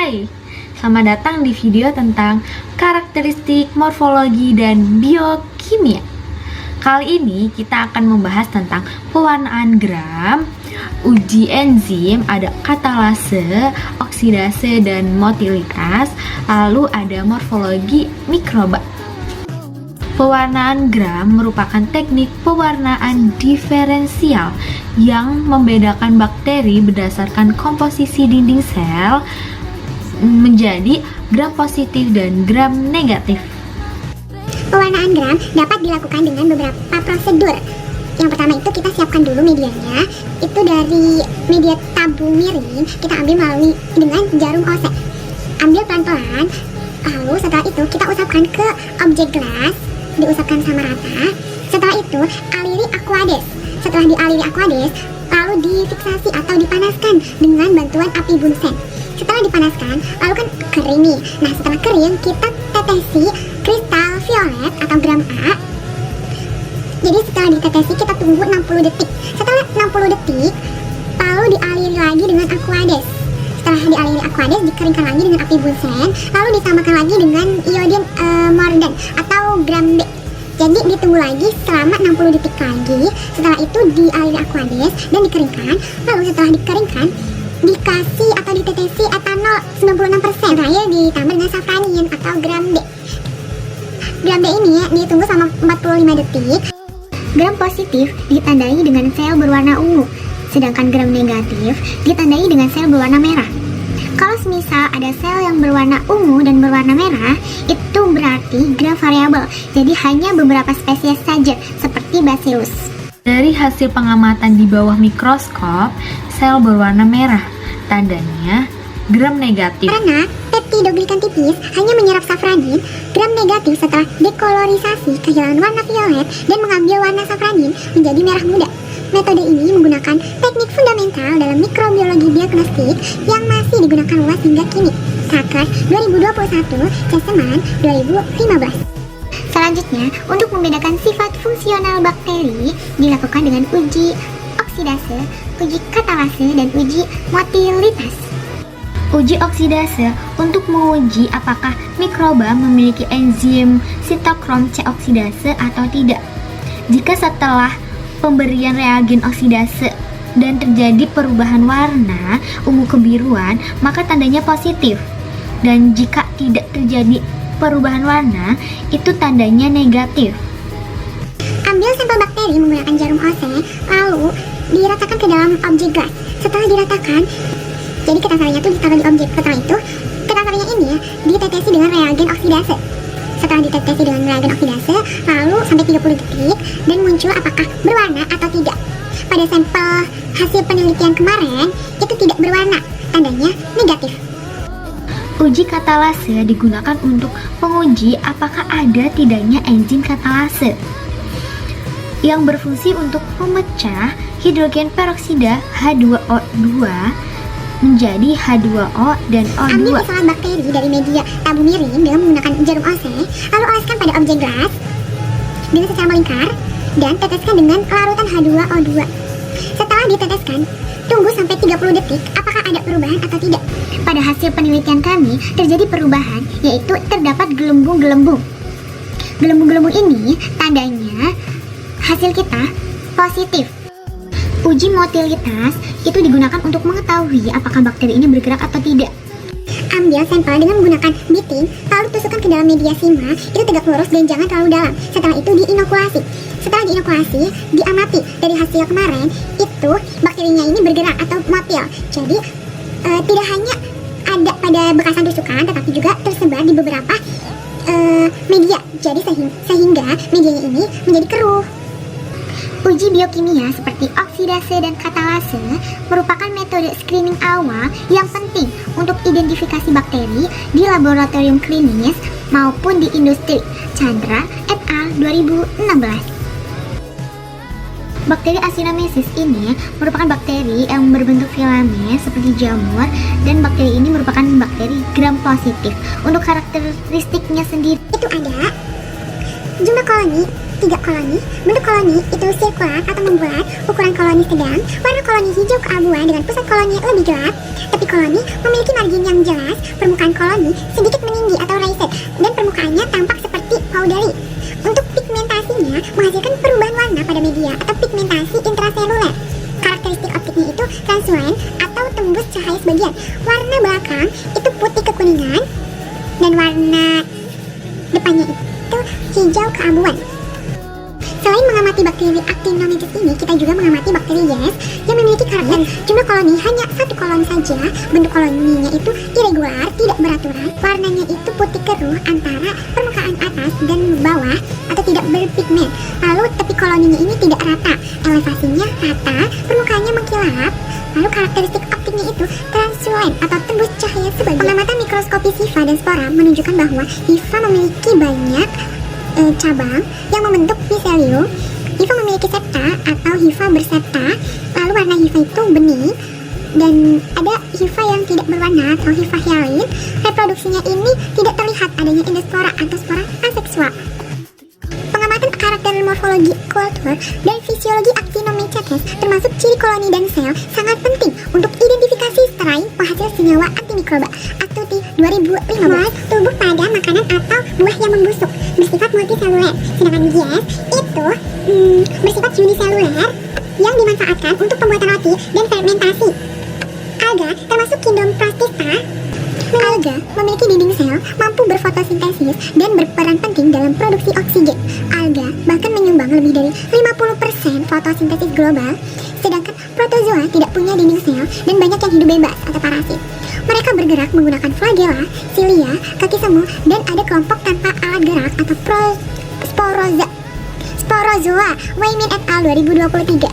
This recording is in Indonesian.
Hai, selamat datang di video tentang karakteristik morfologi dan biokimia. Kali ini kita akan membahas tentang pewarnaan gram, uji enzim, ada katalase, oksidase, dan motilitas, lalu ada morfologi mikroba. Pewarnaan gram merupakan teknik pewarnaan diferensial yang membedakan bakteri berdasarkan komposisi dinding sel menjadi gram positif dan gram negatif. Pewarnaan gram dapat dilakukan dengan beberapa prosedur. Yang pertama itu kita siapkan dulu medianya. Itu dari media tabung miring kita ambil melalui dengan jarum OC. Ambil pelan-pelan. Lalu setelah itu kita usapkan ke objek gelas, diusapkan sama rata. Setelah itu aliri aquades. Setelah dialiri aquades, lalu difiksasi atau dipanaskan dengan bantuan api bunsen. Setelah dipanaskan, lalu kan kering nih. Nah, setelah kering, kita tetesi kristal violet atau gram A. Jadi setelah ditetesi, kita tunggu 60 detik. Setelah 60 detik, lalu dialiri lagi dengan aquades. Setelah dialiri aquades, dikeringkan lagi dengan api bunsen, lalu disamakan lagi dengan iodin morden atau gram B. Jadi ditunggu lagi selama 60 detik lagi. Setelah itu dialiri aquades dan dikeringkan. Lalu setelah dikeringkan, dikasih atau ditetesi etanol 96%. Terakhir ditambah dengan safranin atau gram B. Gram B ini ditunggu selama 45 detik. Gram positif ditandai dengan sel berwarna ungu, sedangkan gram negatif ditandai dengan sel berwarna merah. Kalau semisal ada sel yang berwarna ungu dan berwarna merah, itu berarti gram variabel. Jadi hanya beberapa spesies saja, seperti Bacillus. Dari hasil pengamatan di bawah mikroskop, sel berwarna merah, tandanya gram negatif. Karena peptidoglikan tipis hanya menyerap safranin, gram negatif setelah dekolorisasi kehilangan warna violet dan mengambil warna safranin menjadi merah muda. Metode ini menggunakan teknik fundamental dalam mikrobiologi diagnostik yang masih digunakan luas hingga kini. Tucker 2021, Cheseman 2015. Selanjutnya, untuk membedakan sifat fungsional bakteri dilakukan dengan uji oksidase, uji katalase, dan uji motilitas. Uji oksidase untuk menguji apakah mikroba memiliki enzim sitokrom C oksidase atau tidak. Jika setelah pemberian reagen oksidase dan terjadi perubahan warna ungu kebiruan, maka tandanya positif. Dan jika tidak terjadi perubahan warna, itu tandanya negatif. Ambil sampel bakteri menggunakan jarum OC, lalu diratakan ke dalam objek gas. Setelah diratakan, jadi ketan-ketannya itu ditaruh di objek. Setelah itu, ketan-ketannya ini ditetesi dengan reagen oksidase. Setelah ditetesi dengan reagen oksidase, lalu sampai 30 detik dan muncul apakah berwarna atau tidak. Pada sampel hasil penelitian kemarin, itu tidak berwarna, tandanya negatif. Uji katalase digunakan untuk menguji apakah ada tidaknya enzim katalase yang berfungsi untuk memecah hidrogen peroksida H2O2 menjadi H2O dan O2. Ambil isolat bakteri dari media tabung miring dengan menggunakan jarum OC, lalu oleskan pada objek gelas dengan secara melingkar dan teteskan dengan larutan H2O2. Setelah diteteskan, tunggu sampai 30 detik apakah ada perubahan atau tidak. Pada hasil penelitian kami, terjadi perubahan, yaitu terdapat gelembung-gelembung. Gelembung-gelembung ini tandanya hasil kita positif. Uji motilitas itu digunakan untuk mengetahui apakah bakteri ini bergerak atau tidak. Ambil sampel dengan menggunakan beating, lalu tusukkan ke dalam media sima, itu tegak lurus dan jangan terlalu dalam. Setelah itu diinokulasi. Setelah diinokulasi, diamati dari hasil kemarin, itu bakterinya ini bergerak atau motil. Jadi tidak hanya ada pada bekasan tusukan, tetapi juga tersebar di beberapa media. Jadi sehingga medianya ini menjadi keruh. Uji biokimia seperti oksidase dan katalase merupakan metode screening awal yang penting untuk identifikasi bakteri di laboratorium klinis maupun di industri. Chandra et al. 2016. Bakteri Actinomyces ini merupakan bakteri yang berbentuk filamen seperti jamur, dan bakteri ini merupakan bakteri gram positif. Untuk karakteristiknya sendiri itu ada jumlah koloni 3 koloni. Bentuk koloni itu sirkular atau membulat, ukuran koloni sedang, warna koloni hijau keabuan dengan pusat koloni lebih gelap. Tepi koloni memiliki margin yang jelas, permukaan koloni sedikit meninggi atau raised, dan permukaannya tampak seperti powdery. Untuk pigmentasinya menghasilkan perubahan warna pada media atau pigmentasi intraseluler. Karakteristik optiknya itu translucent atau tembus cahaya sebagian. Warna belakang itu putih kekuningan dan warna depannya itu hijau keabuan. Selain mengamati bakteri actinomyces ini, kita juga mengamati bakteri Yeast yang memiliki karakter jumlah koloni hanya 1 koloni saja. Bentuk koloninya itu irregular, tidak beraturan. Warnanya itu putih keruh antara permukaan atas dan bawah atau tidak berpigmen. Lalu tepi koloninya ini tidak rata, elevasinya rata, permukaannya mengkilap. Lalu karakteristik optiknya itu translucent atau tembus cahaya sebagian. Pengamatan mikroskopis hifa dan spora menunjukkan bahwa hifa memiliki banyak cabang yang membentuk miselium. Hifa memiliki septa atau hifa bersepta. Lalu warna hifa itu bening, dan ada hifa yang tidak berwarna atau hifa hyaline. Reproduksinya ini tidak terlihat adanya endospora atau spora aseksual. Pengamatan karakter morfologi kultur dan fisiologi actinomycetes termasuk ciri koloni dan sel sangat penting untuk identifikasi strain penghasil senyawa antimikroba. Astuti 2015. Tubuh pada makanan atau buah yang membusuk bersifat multiseluler, sedangkan Yeast itu bersifat uniseluler yang dimanfaatkan untuk pembuatan roti dan fermentasi. Alga termasuk kingdom Protista. Alga memiliki dinding sel, mampu berfotosintesis dan berperan penting dalam produksi oksigen. Alga bahkan menyumbang lebih dari 50% fotosintesis global, sedangkan protozoa tidak punya dinding sel dan banyak yang hidup bebas atau parasit. Mereka bergerak menggunakan flagella, cilia, kaki semu, dan ada kelompok tanpa alat gerak atau sporozoa. Wyman et al. 2023.